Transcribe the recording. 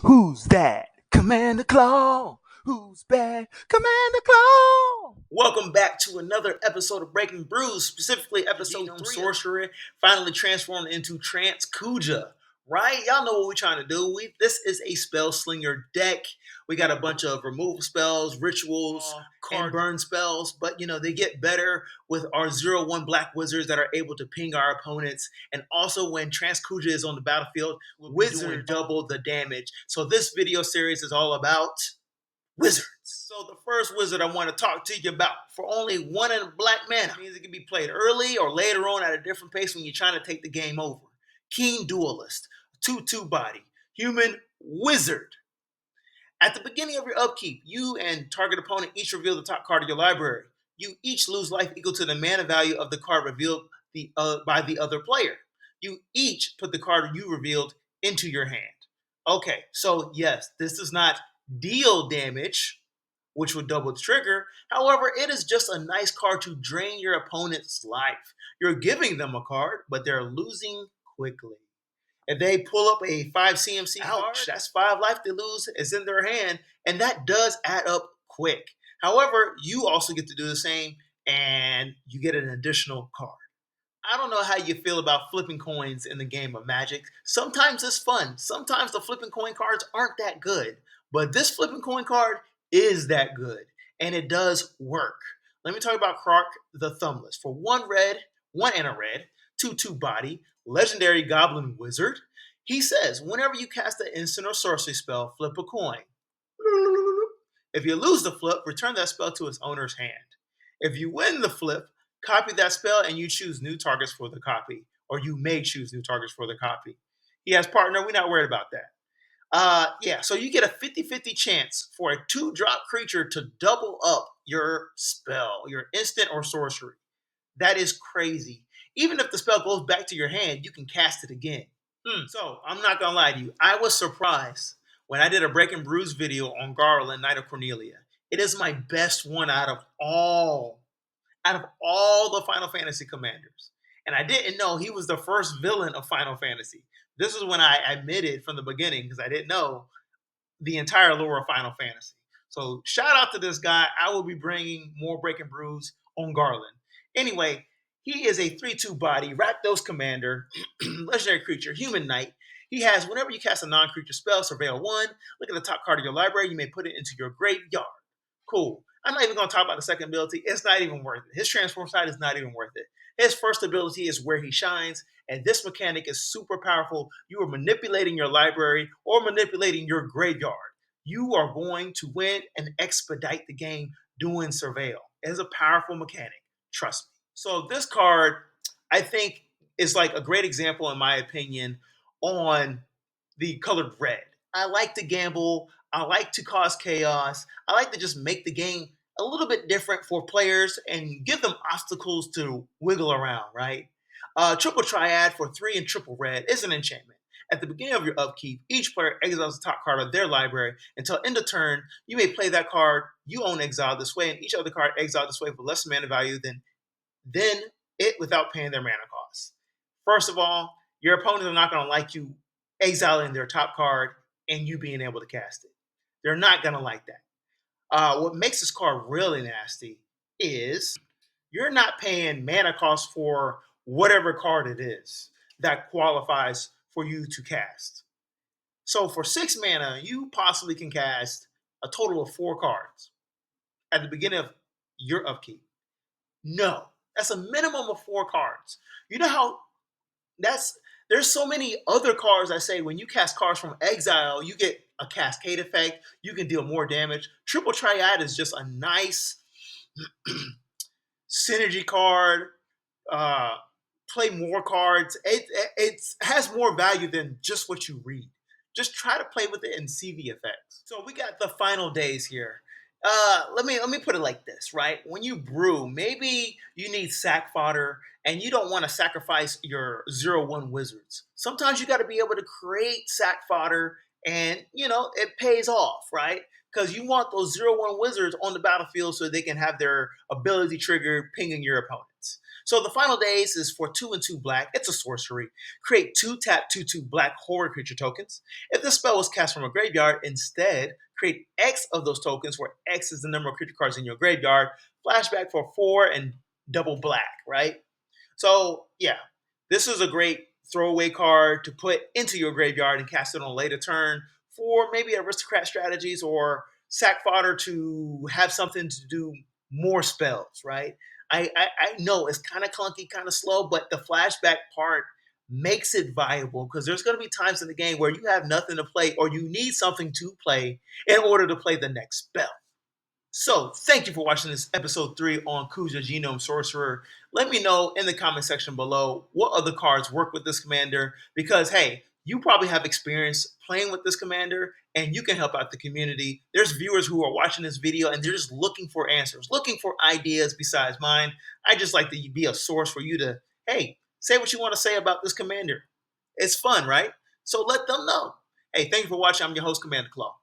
Who's that? Commander Claw. Who's bad? Commander Claw. Welcome back to another episode of Breaking Brews, specifically episode Genome Sorcerer, finally transformed into Trance Kuja. Right? Y'all know what we're trying to do. This is a Spellslinger deck. We got a bunch of removal spells, rituals, and burn spells, but they get better with our 0/1 black wizards that are able to ping our opponents. And also when Trance Kuja is on the battlefield, wizard double the damage. So this video series is all about wizards. So the first wizard I want to talk to you about, for only 1 in black mana, means it can be played early or later on at a different pace when you're trying to take the game over. Keen Duelist, 2/2 body, human wizard. At the beginning of your upkeep, you and target opponent each reveal the top card of your library. You each lose life equal to the mana value of the card revealed by the other player. You each put the card you revealed into your hand. Okay, so yes, this does not deal damage, which would double the trigger. However, it is just a nice card to drain your opponent's life. You're giving them a card, but they're losing quickly. If they pull up a 5 CMC card, that's 5 life they lose is in their hand, and that does add up quick. However, you also get to do the same, and you get an additional card. I don't know how you feel about flipping coins in the game of Magic. Sometimes it's fun. Sometimes the flipping coin cards aren't that good. But this flipping coin card is that good. And it does work. Let me talk about Krark the Thumbless. For 1 red, 1 and a red, 2/2 body, legendary goblin wizard. He says, whenever you cast an instant or sorcery spell, flip a coin. If you lose the flip, return that spell to its owner's hand. If you win the flip, copy that spell and you choose new targets for the copy. Or you may choose new targets for the copy. He has partner, we're not worried about that. So you get a 50-50 chance for a 2-drop creature to double up your spell, your instant or sorcery. That is crazy. Even if the spell goes back to your hand, you can cast it again. So I'm not gonna lie to you. I was surprised when I did a Breaking Brews video on Garland, Knight of Cornelia. It is my best one out of all the Final Fantasy commanders. And I didn't know he was the first villain of Final Fantasy. This is when I admitted from the beginning, because I didn't know the entire lore of Final Fantasy. So shout out to this guy. I will be bringing more Breaking Brews on Garland. Anyway, he is a 3/2 body, rakdos commander, legendary creature, human knight. He has, whenever you cast a non-creature spell, surveil 1, look at the top card of your library, you may put it into your graveyard. Cool. I'm not even going to talk about the second ability. It's not even worth it. His transform side is not even worth it. His first ability is where he shines, and this mechanic is super powerful. You are manipulating your library or manipulating your graveyard. You are going to win and expedite the game doing surveil. It is a powerful mechanic. Trust me. So this card, I think, is like a great example, in my opinion, on the colored red. I like to gamble. I like to cause chaos. I like to just make the game a little bit different for players and give them obstacles to wiggle around, right? Triple Triad for 3 and triple red is an enchantment. At the beginning of your upkeep, each player exiles the top card of their library until end of turn. You may play that card you own exiled this way, and each other card exiled this way with less mana value than it without paying their mana costs. First of all, your opponents are not going to like you exiling their top card and you being able to cast it. They're not going to like that. What makes this card really nasty is you're not paying mana cost for whatever card it is that qualifies for you to cast. So for 6 mana, you possibly can cast a total of 4 cards at the beginning of your upkeep. No, that's a minimum of 4 cards. You know how there's so many other cards that say when you cast cards from exile, you get a cascade effect. You can deal more damage. Triple Triad is just a nice synergy card. Play more cards. It has more value than just what you read. Just try to play with it and see the effects. So we got the final days here. Let me put it like this, right? When you brew, maybe you need sack fodder and you don't want to sacrifice your 0/1 wizards. Sometimes you got to be able to create sack fodder and, it pays off, right? Because you want those 0/1 wizards on the battlefield so they can have their ability triggered pinging your opponent. tokens. So the final days is for 2 and 2 black. It's a sorcery. Create 2 tap 2/2 black horror creature tokens. If this spell was cast from a graveyard, instead create X of those tokens, where X is the number of creature cards in your graveyard. Flashback for 4 and double black, right? So yeah, this is a great throwaway card to put into your graveyard and cast it on a later turn for maybe aristocrat strategies or sack fodder to have something to do more spells, right? I know it's kind of clunky, kind of slow, but the flashback part makes it viable because there's going to be times in the game where you have nothing to play or you need something to play in order to play the next spell. So, thank you for watching this episode 3 on Kuja Genome Sorcerer. Let me know in the comment section below what other cards work with this commander because, hey, you probably have experience playing with this commander and you can help out the community. There's viewers who are watching this video and they're just looking for answers, looking for ideas besides mine. I just like to be a source for you to, hey, say what you want to say about this commander. It's fun, right? So let them know. Hey, thank you for watching. I'm your host, Commander Claw.